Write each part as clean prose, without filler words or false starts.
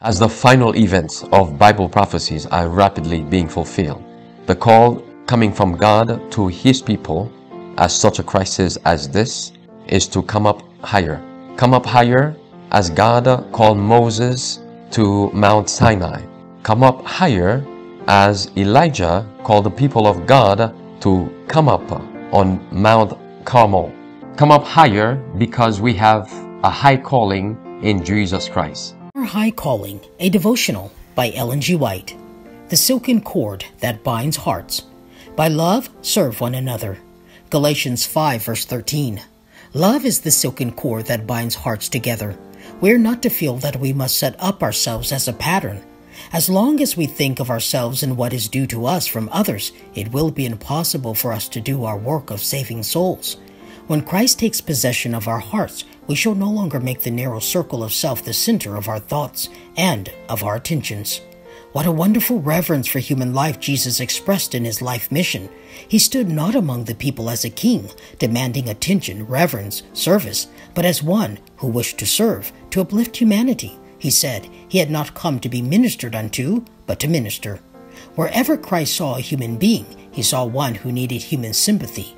As the final events of Bible prophecies are rapidly being fulfilled, the call coming from God to His people at such a crisis as this is to come up higher. Come up higher as God called Moses to Mount Sinai. Come up higher as Elijah called the people of God to come up on Mount Carmel. Come up higher because we have a high calling in Jesus Christ. Our High Calling, a devotional by Ellen G. White. The silken cord that binds hearts. By love, serve one another. Galatians 5 verse 13. Love is the silken cord that binds hearts together. We are not to feel that we must set up ourselves as a pattern. As long as we think of ourselves and what is due to us from others, it will be impossible for us to do our work of saving souls. When Christ takes possession of our hearts, we shall no longer make the narrow circle of self the center of our thoughts and of our attentions. What a wonderful reverence for human life Jesus expressed in his life mission. He stood not among the people as a king, demanding attention, reverence, service, but as one who wished to serve, to uplift humanity. He said he had not come to be ministered unto, but to minister. Wherever Christ saw a human being, he saw one who needed human sympathy.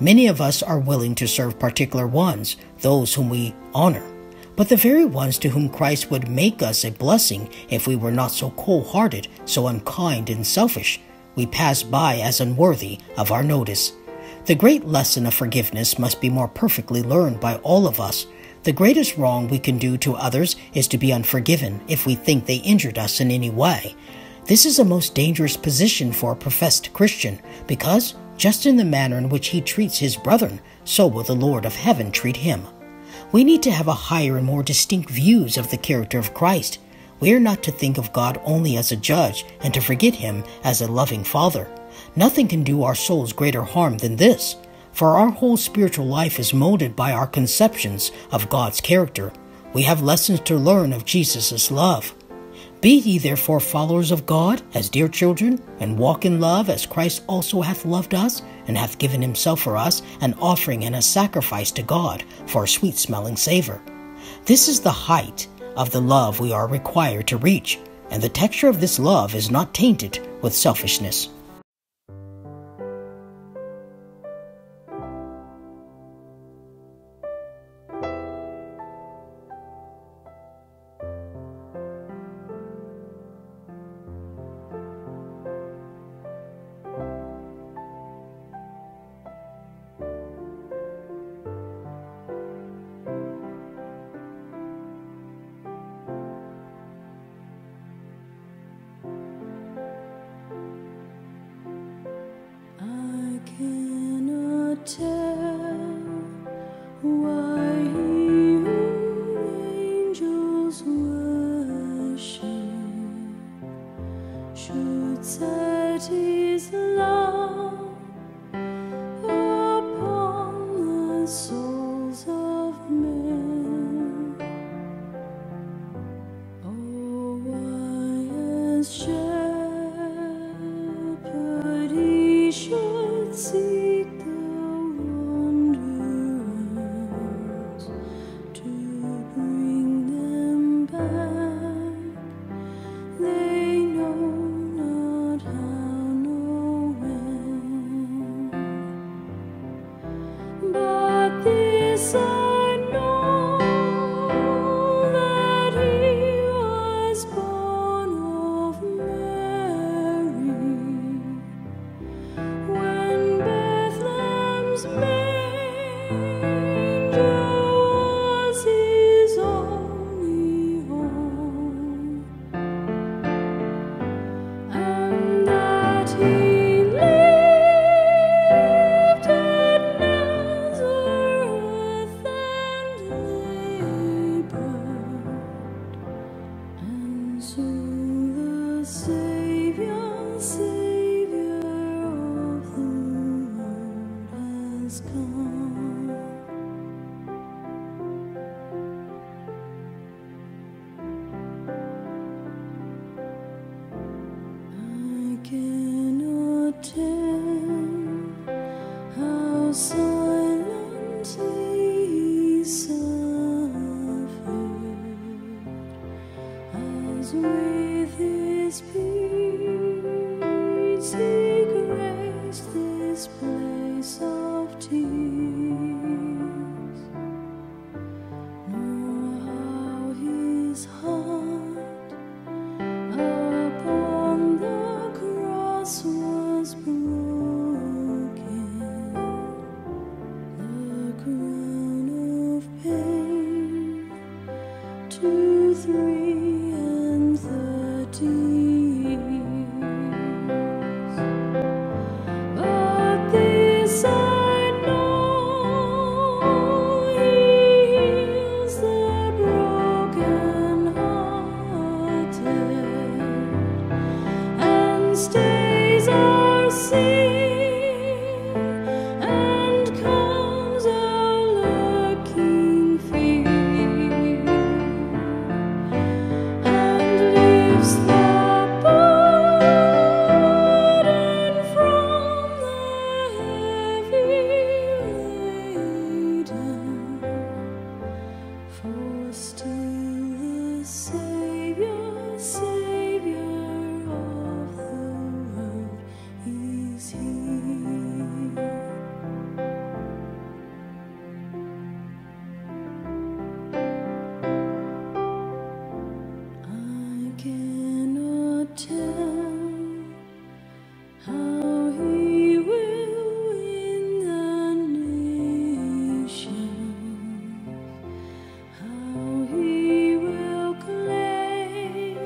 Many of us are willing to serve particular ones, those whom we honor. But the very ones to whom Christ would make us a blessing if we were not so cold-hearted, so unkind and selfish, we pass by as unworthy of our notice. The great lesson of forgiveness must be more perfectly learned by all of us. The greatest wrong we can do to others is to be unforgiven if we think they injured us in any way. This is a most dangerous position for a professed Christian, because just in the manner in which he treats his brethren, so will the Lord of heaven treat him. We need to have a higher and more distinct views of the character of Christ. We are not to think of God only as a judge and to forget him as a loving Father. Nothing can do our souls greater harm than this, for our whole spiritual life is molded by our conceptions of God's character. We have lessons to learn of Jesus' love. Be ye therefore followers of God as dear children, and walk in love as Christ also hath loved us, and hath given himself for us, an offering and a sacrifice to God for a sweet-smelling savor. This is the height of the love we are required to reach, and the texture of this love is not tainted with selfishness. with his peace he graced this place of tears, nor how his heart upon the cross was broken, the crown of pain to 3:30 years. But this I know, he heals the broken-hearted and stays our sin and calms our lurking fear, and lifts the burden from the heavy laden. For still the Savior of the world is here. I cannot tell how he will win the nations, how he will claim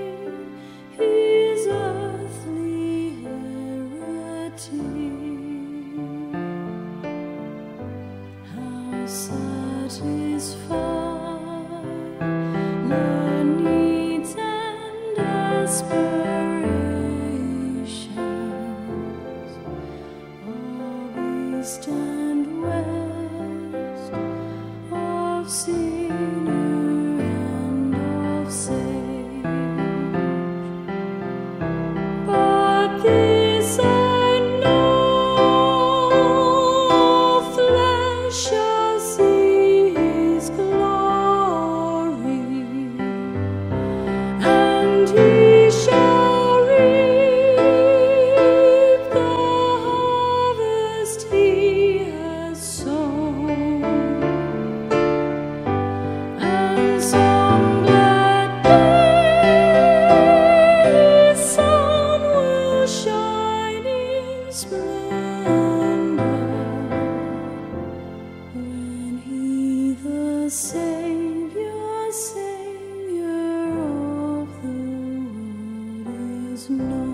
his earthly heritage, how satisfy the needs and aspirations of east and west, of sinner and of sage. But this I know, all flesh shall see his glory, and he shall reap the harvest he has sown. And some glad day his sun will shine in splendor, when he, the Savior of the world, is known.